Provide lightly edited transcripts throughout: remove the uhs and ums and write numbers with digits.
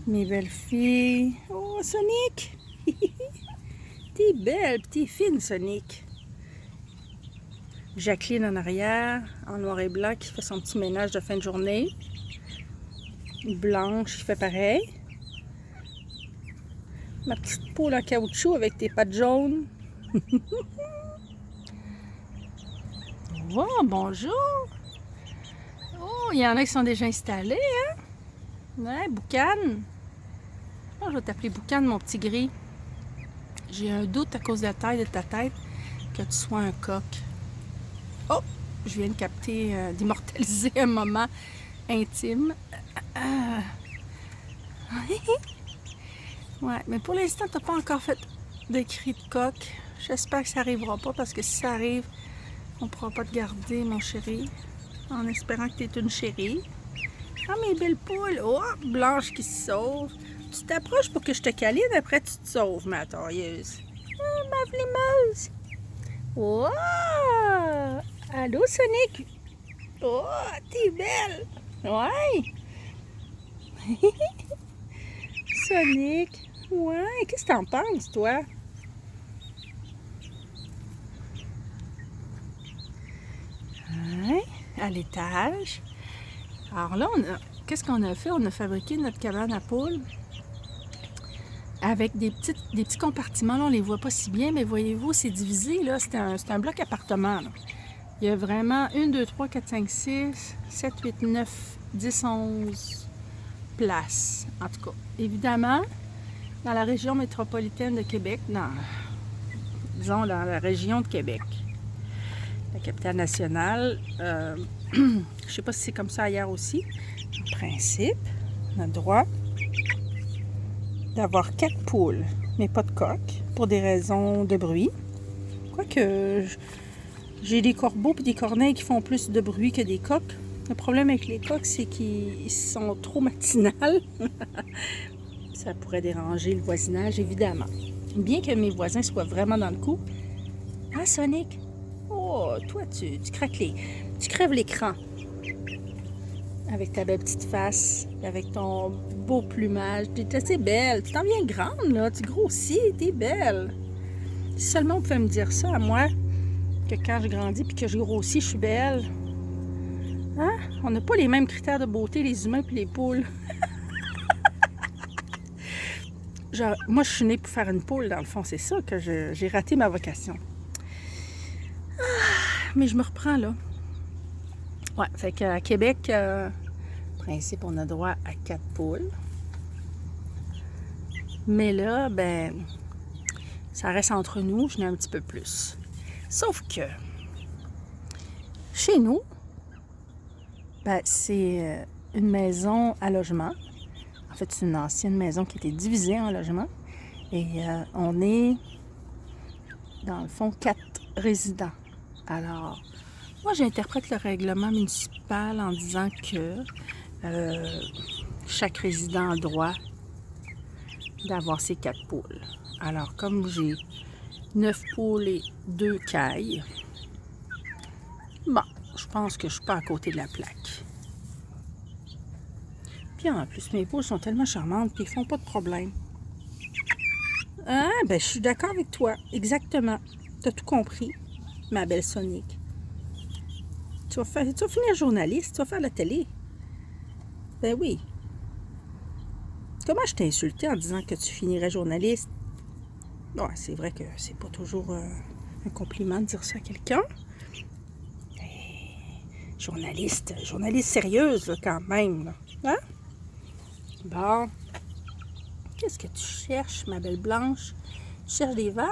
Mes belles filles. Oh, Sonic! T'es belle, t'es fine, Sonic. Jacqueline en arrière, en noir et blanc, qui fait son petit ménage de fin de journée. Blanche qui fait pareil. Ma petite poule en caoutchouc avec tes pattes jaunes. Oh, bonjour! Oh, il y en a qui sont déjà installés, hein? Ouais, Boucan. Je vais t'appeler Boucan, mon petit gris. J'ai un doute à cause de la taille de ta tête que tu sois un coq. Oh! Je viens de capter, d'immortaliser un moment intime. Ouais, mais pour l'instant, t'as pas encore fait de cri de coq. J'espère que ça arrivera pas parce que si ça arrive, on pourra pas te garder, mon chéri. En espérant que t'es une chérie. Ah, mes belles poules! Oh, Blanche qui se sauve. Tu t'approches pour que je te câline, après tu te sauves, ma torieuse. Ah, ma flimeuse! Oh! Allô, Sonic? Oh, t'es belle! Ouais! Sonic! Ouais, qu'est-ce que t'en penses, toi? Ouais, à l'étage. Alors là, qu'est-ce qu'on a fait? On a fabriqué notre cabane à poules avec des petits compartiments. Là, on les voit pas si bien, mais voyez-vous, c'est divisé. Là, c'est un bloc appartement. Là. Il y a vraiment 1, 2, 3, 4, 5, 6, 7, 8, 9, 10, 11 places. En tout cas, évidemment, dans la région métropolitaine de Québec, disons dans la région de Québec, la capitale nationale, je ne sais pas si c'est comme ça ailleurs aussi. En principe, on a le droit d'avoir 4 poules, mais pas de coq, pour des raisons de bruit. Quoique, j'ai des corbeaux et des corneilles qui font plus de bruit que des coqs. Le problème avec les coqs, c'est qu'ils sont trop matinales. Ça pourrait déranger le voisinage, évidemment. Bien que mes voisins soient vraiment dans le coup. Ah, Sonic? Oh, toi, tu crèves l'écran. Avec ta belle petite face, avec ton beau plumage. T'es assez belle. Tu t'en viens grande, là. Tu grossis, t'es belle. Si seulement on pouvait me dire ça à moi, que quand je grandis puis que je grossis, je suis belle. Hein? On n'a pas les mêmes critères de beauté, les humains puis les poules. Moi, je suis née pour faire une poule, dans le fond. C'est ça que j'ai raté ma vocation. Ah, mais je me reprends, là. Ouais, fait qu'à Québec, principe, on a droit à 4 poules. Mais là, ben, ça reste entre nous, je n'ai un petit peu plus. Sauf que, chez nous, ben, c'est une maison à logement. En fait, c'est une ancienne maison qui a été divisée en logements. Et on est, dans le fond, 4 résidents. Alors, moi, j'interprète le règlement municipal en disant que chaque résident a le droit d'avoir ses 4 poules. Alors, comme j'ai 9 poules et 2 cailles, bon, je pense que je suis pas à côté de la plaque. Puis en plus, mes poules sont tellement charmantes qu'ils font pas de problème. Ah, ben, je suis d'accord avec toi. Exactement. T'as tout compris, ma belle Sonic. Tu vas finir journaliste, tu vas faire la télé. Ben oui. Comment je t'ai insulté en disant que tu finirais journaliste? Bon, c'est vrai que c'est pas toujours un compliment de dire ça à quelqu'un. Journaliste sérieuse, là, quand même. Là. Hein? Bon. Qu'est-ce que tu cherches, ma belle Blanche? Tu cherches des vers?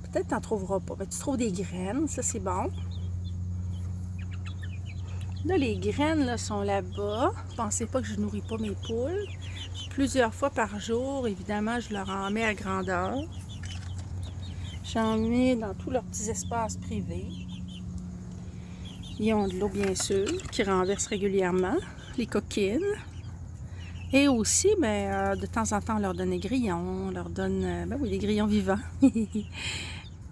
Peut-être t'en trouveras pas. Ben, tu trouves des graines, ça c'est bon. Là, les graines là, sont là-bas. Pensez pas que je nourris pas mes poules. Plusieurs fois par jour, évidemment, je leur en mets à grandeur. J'en mets dans tous leurs petits espaces privés. Ils ont de l'eau, bien sûr, qui renverse régulièrement. Les coquines. Et aussi, ben, de temps en temps, on leur donne des grillons. On leur donne, ben oui, des grillons vivants.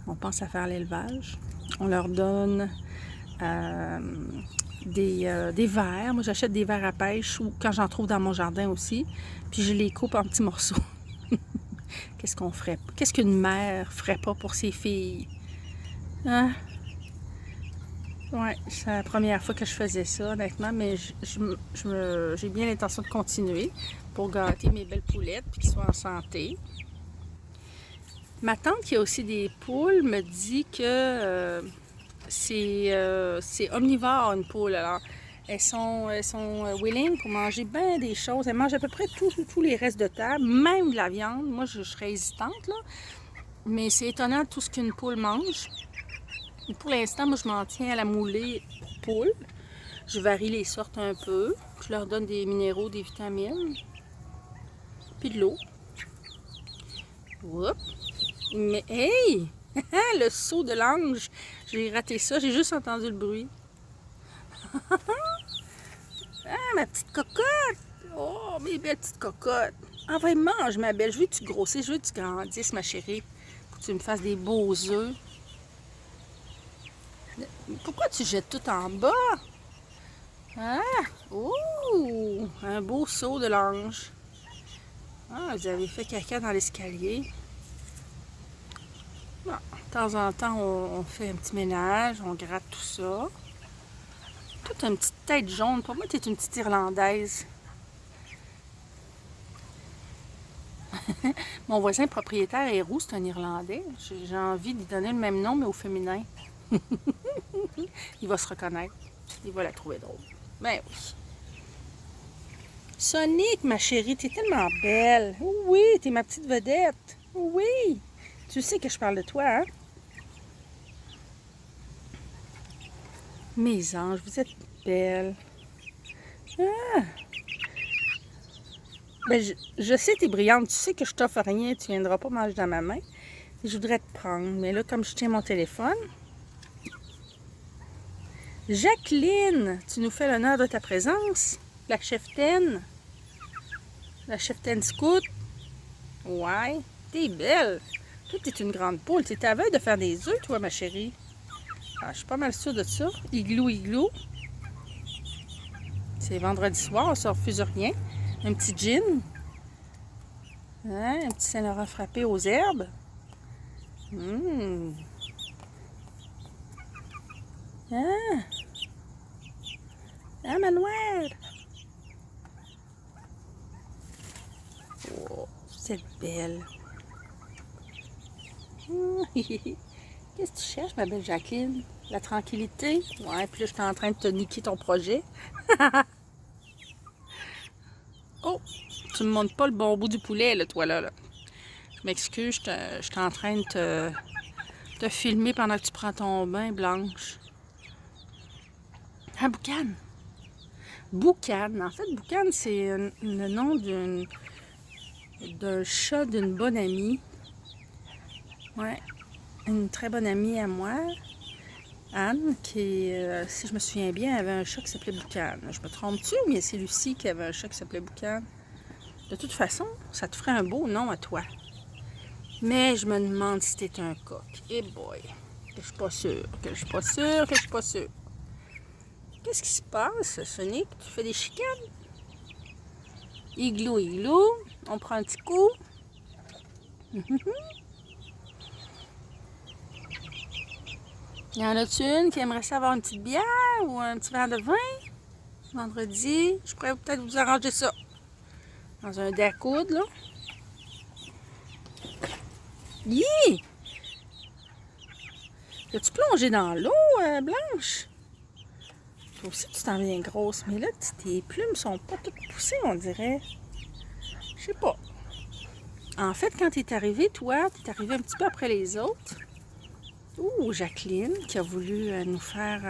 On pense à faire l'élevage. On leur donne des vers. Moi, j'achète des vers à pêche ou quand j'en trouve dans mon jardin aussi. Puis je les coupe en petits morceaux. Qu'est-ce qu'on ferait? Qu'est-ce qu'une mère ferait pas pour ses filles? Hein? Ouais, c'est la première fois que je faisais ça, honnêtement, mais j'ai bien l'intention de continuer pour gâter mes belles poulettes et qu'ils soient en santé. Ma tante qui a aussi des poules me dit que c'est omnivore une poule. Alors, elles sont willing pour manger bien des choses. Elles mangent à peu près tous les restes de terre, même de la viande. Moi, je serais hésitante, là. Mais c'est étonnant tout ce qu'une poule mange. Pour l'instant, moi, je m'en tiens à la moulée poule. Je varie les sortes un peu. Je leur donne des minéraux, des vitamines. Puis de l'eau. Oups. Mais hey! Le saut de l'ange! J'ai raté ça, j'ai juste entendu le bruit. Ah, ma petite cocotte! Oh, mes belles petites cocottes! Ah, va, mange, ma belle. Je veux que tu grossisses, je veux que tu grandisses, ma chérie. Pour que tu me fasses des beaux œufs. Pourquoi tu jettes tout en bas? Ah! Oh! Un beau saut de l'ange. Ah, vous avez fait caca dans l'escalier. Bon, de temps en temps, on fait un petit ménage, on gratte tout ça. Toi, t'as une petite tête jaune. Pour moi, t'es une petite Irlandaise. Mon voisin propriétaire est roux, c'est un Irlandais. J'ai envie de lui donner le même nom, mais au féminin. Il va se reconnaître. Il va la trouver drôle. Ben oui. Sonic, ma chérie, t'es tellement belle. Oui, t'es ma petite vedette. Oui. Tu sais que je parle de toi, hein? Mes anges, vous êtes belles. Ah! Ben, je sais, t'es brillante. Tu sais que je t'offre rien. Tu viendras pas manger dans ma main. Je voudrais te prendre. Mais là, comme je tiens mon téléphone... Jacqueline, tu nous fais l'honneur de ta présence. La cheftaine. La cheftaine scout. Ouais, t'es belle. Toi, t'es une grande poule. T'es à veille de faire des œufs, toi, ma chérie. Ah, je suis pas mal sûre de ça. Igloo, igloo. C'est vendredi soir, ça refuse rien. Un petit gin. Hein, un petit Saint-Laurent frappé aux herbes. Ah! Ah, Manuel! Oh, vous êtes belle. Qu'est-ce que tu cherches, ma belle Jacqueline? La tranquillité? Ouais, puis là, je suis en train de te niquer ton projet. Oh! Tu me montres pas le bon bout du poulet, là, toi, là. Je m'excuse, je suis en train de te filmer pendant que tu prends ton bain, Blanche. Ah, Boucan! Boucan. En fait, Boucan, c'est le nom d'un chat d'une bonne amie. Ouais, une très bonne amie à moi, Anne, qui, si je me souviens bien, avait un chat qui s'appelait Boucan. Je me trompe-tu, mais c'est Lucie qui avait un chat qui s'appelait Boucan. De toute façon, ça te ferait un beau nom à toi. Mais je me demande si t'es un coq. Eh boy, que je suis pas sûre, que je suis pas sûre, que je suis pas sûre. Qu'est-ce qui se passe, Sonic? Tu fais des chicanes? Igloo, igloo. On prend un petit coup. Y en a-tu une qui aimerait ça avoir une petite bière ou un petit verre de vin? Vendredi, je pourrais peut-être vous arranger ça. Dans un dé à coudre, là. Hi! As-tu plongé dans l'eau, Blanche? Toi aussi, tu t'en viens grosse, mais là, tes plumes sont pas toutes poussées, on dirait. Je sais pas. En fait, quand t'es arrivée, toi, t'es arrivée un petit peu après les autres. Ouh, Jacqueline, qui a voulu nous faire...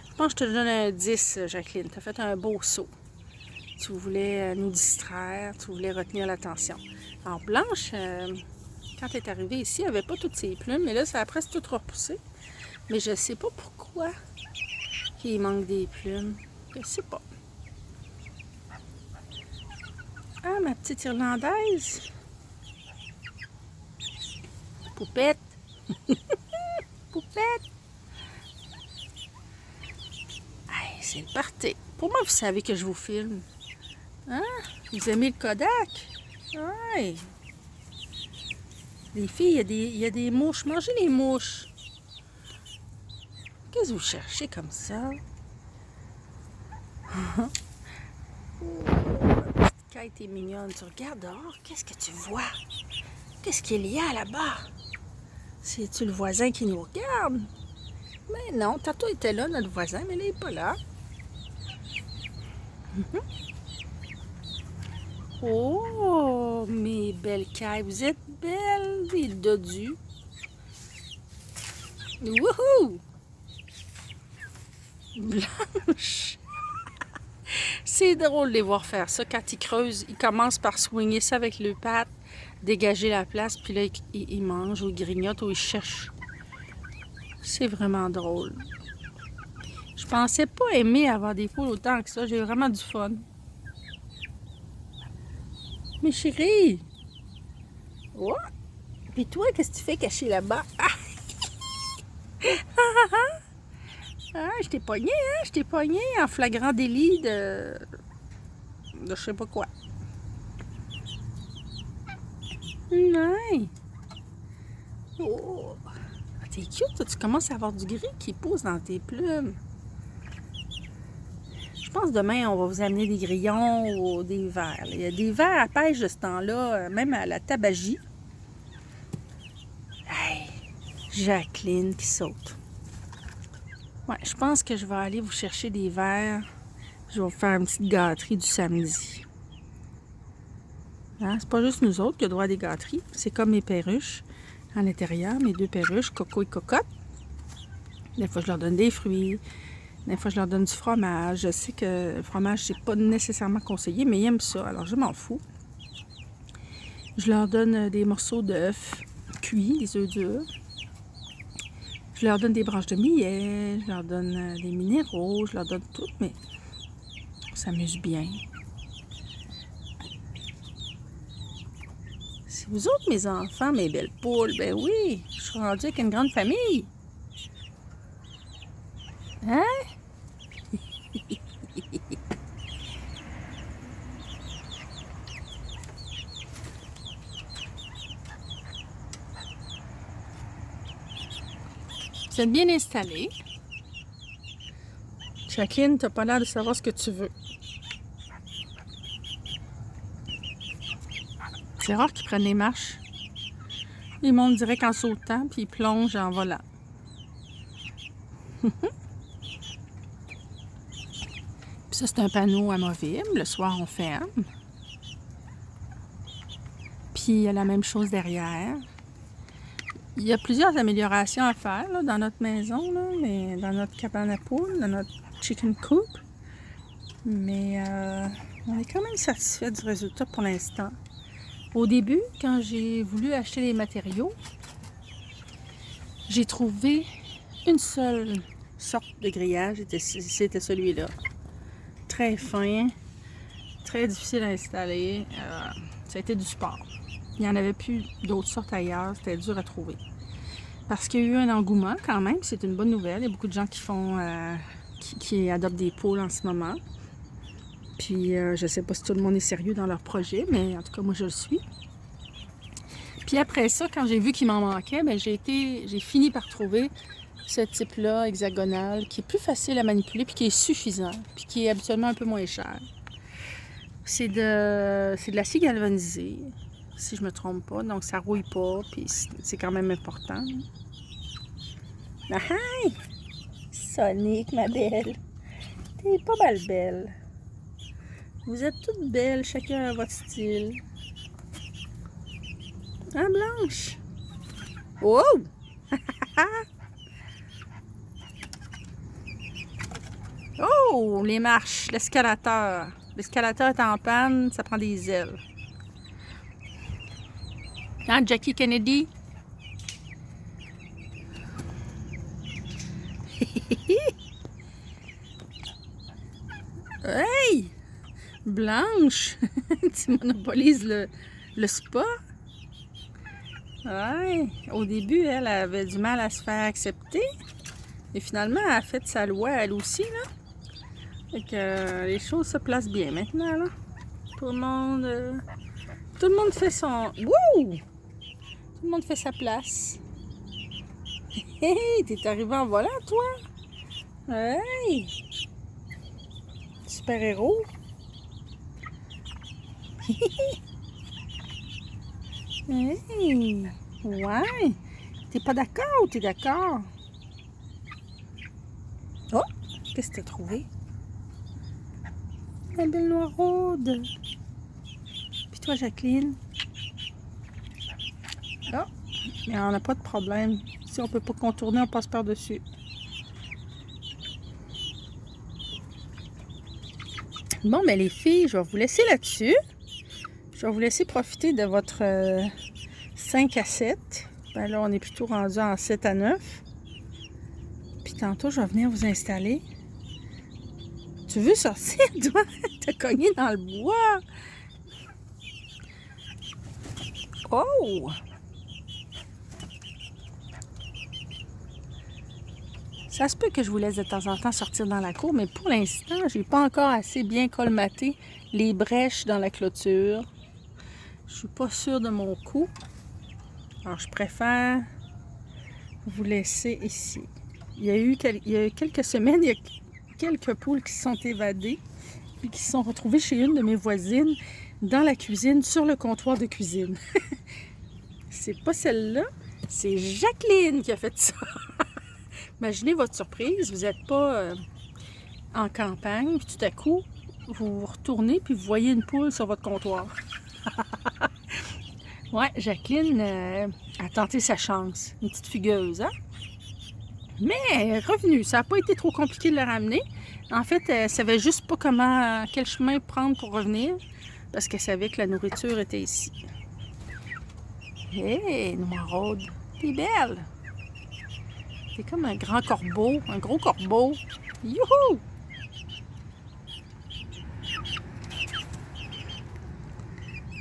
Je pense que je te donne un 10, Jacqueline. Tu as fait un beau saut. Tu voulais nous distraire, tu voulais retenir l'attention. Alors, Blanche, quand elle est arrivée ici, elle n'avait pas toutes ses plumes, mais là, ça a presque tout repoussé. Mais je sais pas pourquoi il manque des plumes. Je sais pas. Ah, ma petite Irlandaise. Poupette. Poupette. Hey, c'est le party. Pour moi, vous savez que je vous filme. Hein? Vous aimez le Kodak? Ouais. Les filles, il y a des mouches. Mangez les mouches. Qu'est-ce que vous cherchez comme ça? Oh, la petite Kate est mignonne. Tu regardes dehors, qu'est-ce que tu vois? Qu'est-ce qu'il y a là-bas? C'est-tu le voisin qui nous regarde? Mais non, tantôt était là, notre voisin, mais il n'est pas là. Oh, mes belles cailles, vous êtes belles, les dodus. Wouhou! Blanche! C'est drôle de les voir faire ça. Quand ils creusent, ils commencent par swinguer ça avec le pattes, dégager la place, puis là, ils mangent ou ils grignotent ou ils cherchent. C'est vraiment drôle. Je pensais pas aimer avoir des poules autant que ça. J'ai vraiment du fun. Mais chérie! Oh! Puis toi, qu'est-ce que tu fais caché là-bas? Ah, je t'ai pogné, hein? Je t'ai pogné en flagrant délit de je sais pas quoi. Non! Oh! T'es cute, tu commences à avoir du gris qui pousse dans tes plumes. Je pense demain, on va vous amener des grillons ou des vers. Il y a des vers à pêche de ce temps-là, même à la tabagie. Hey! Jacqueline qui saute. Ouais, je pense que je vais aller vous chercher des vers. Je vais vous faire une petite gâterie du samedi. Hein? C'est pas juste nous autres qui avons droit à des gâteries. C'est comme mes perruches à l'intérieur, mes 2 perruches, Coco et Cocotte. Des fois, je leur donne des fruits. Des fois, je leur donne du fromage. Je sais que le fromage, c'est pas nécessairement conseillé, mais ils aiment ça. Alors, je m'en fous. Je leur donne des morceaux d'œufs cuits, des œufs durs. Je leur donne des branches de millet. Je leur donne des minéraux. Je leur donne tout, mais on s'amuse bien. C'est vous autres, mes enfants, mes belles poules. Ben oui, je suis rendue avec une grande famille. Hein? Vous êtes bien installés. Jacqueline, t'as pas l'air de savoir ce que tu veux. C'est rare qu'ils prennent les marches. Ils montent direct en sautant, puis ils plongent en volant. Puis ça, c'est un panneau amovible. Le soir, on ferme. Puis il y a la même chose derrière. Il y a plusieurs améliorations à faire là, dans notre maison, là, mais dans notre cabane à poules, dans notre chicken coop. Mais on est quand même satisfait du résultat pour l'instant. Au début, quand j'ai voulu acheter les matériaux, j'ai trouvé une seule sorte de grillage, c'était celui-là. Très fin, très difficile à installer. Ça a été du sport. Il n'y en avait plus d'autres sortes ailleurs, c'était dur à trouver. Parce qu'il y a eu un engouement quand même, c'est une bonne nouvelle. Il y a beaucoup de gens qui font, qui adoptent des poules en ce moment. Puis je ne sais pas si tout le monde est sérieux dans leur projet, mais en tout cas moi je le suis. Puis après ça, quand j'ai vu qu'il m'en manquait, ben j'ai fini par trouver ce type-là hexagonal qui est plus facile à manipuler puis qui est suffisant, puis qui est habituellement un peu moins cher. C'est de l'acier galvanisé, si je me trompe pas, donc ça rouille pas, puis c'est quand même important. Ah, hi! Sonic, ma belle, t'es pas mal belle. Vous êtes toutes belles, chacun à votre style. Ah, Blanche! Wow! Oh! Les marches, l'escalateur. L'escalateur est en panne, ça prend des ailes. Hein, Jackie Kennedy? Hey! Blanche! Tu monopolises le spa? Ouais. Au début, elle avait du mal à se faire accepter. Et finalement, elle a fait sa loi, elle aussi, là. Fait que les choses se placent bien maintenant, là. Tout le monde fait son... Wouh! Tout le monde fait sa place. Hey, t'es arrivé en volant, toi? Hey! Super-héros. Hey! Ouais! T'es pas d'accord ou t'es d'accord? Oh! Qu'est-ce que t'as trouvé? La belle noiraude! Puis toi, Jacqueline? Oh! Mais on n'a pas de problème. Si on peut pas contourner, on passe par-dessus. Bon, mais les filles, je vais vous laisser là-dessus. Je vais vous laisser profiter de votre 5 à 7. Ben là, on est plutôt rendu en 7 à 9. Puis tantôt, je vais venir vous installer. Tu veux sortir, toi? T'as cogné dans le bois. Oh! Ça se peut que je vous laisse de temps en temps sortir dans la cour, mais pour l'instant, j'ai pas encore assez bien colmaté les brèches dans la clôture. Je suis pas sûre de mon coup. Alors, je préfère vous laisser ici. Il y a quelques semaines, il y a quelques poules qui se sont évadées et qui se sont retrouvées chez une de mes voisines dans la cuisine, sur le comptoir de cuisine. C'est pas celle-là, c'est Jacqueline qui a fait ça. Imaginez votre surprise, vous n'êtes pas en campagne, puis tout à coup, vous vous retournez puis vous voyez une poule sur votre comptoir. Ouais, Jacqueline a tenté sa chance. Une petite fugueuse, hein? Mais elle est revenue. Ça n'a pas été trop compliqué de la ramener. En fait, elle savait juste pas quel chemin prendre pour revenir, parce qu'elle savait que la nourriture était ici. Hé, noiraude, t'es belle! T'es comme un grand corbeau, un gros corbeau. Youhou!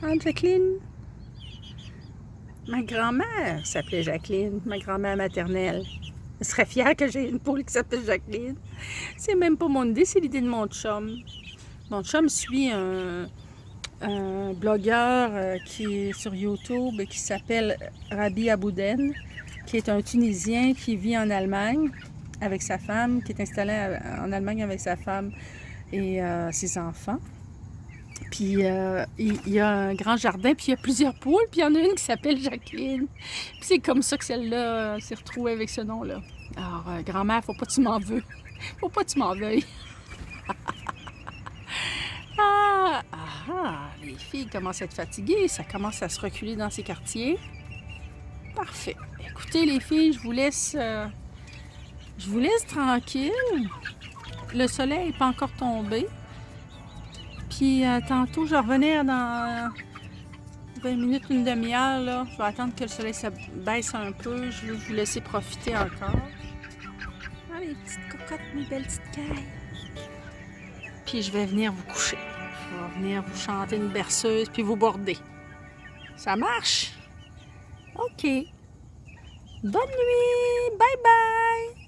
Hein, Jacqueline? Ma grand-mère s'appelait Jacqueline, ma grand-mère maternelle. Je serais fière que j'ai une poule qui s'appelle Jacqueline. C'est même pas mon idée, c'est l'idée de mon chum. Mon chum suit un blogueur qui est sur YouTube et qui s'appelle Rabi Abouden, qui est un Tunisien qui vit en Allemagne avec sa femme, qui est installé en Allemagne avec sa femme et ses enfants. Puis il y a un grand jardin, puis il y a plusieurs poules, puis il y en a une qui s'appelle Jacqueline. Puis c'est comme ça que celle-là s'est retrouvée avec ce nom-là. Alors, grand-mère, faut pas que tu m'en veuilles. Faut pas que tu m'en veuilles. Les filles commencent à être fatiguées, ça commence à se reculer dans ces quartiers. Parfait. Écoutez, les filles, je vous laisse tranquille. Le soleil n'est pas encore tombé. Puis tantôt, je vais revenir dans 20 minutes, une demi-heure. Là. Je vais attendre que le soleil se baisse un peu. Je vais vous laisser profiter encore. Ah, les petites cocottes, mes belles petites cailles. Puis je vais venir vous coucher. Je vais venir vous chanter une berceuse puis vous border. Ça marche? OK. Bonne nuit! Bye bye!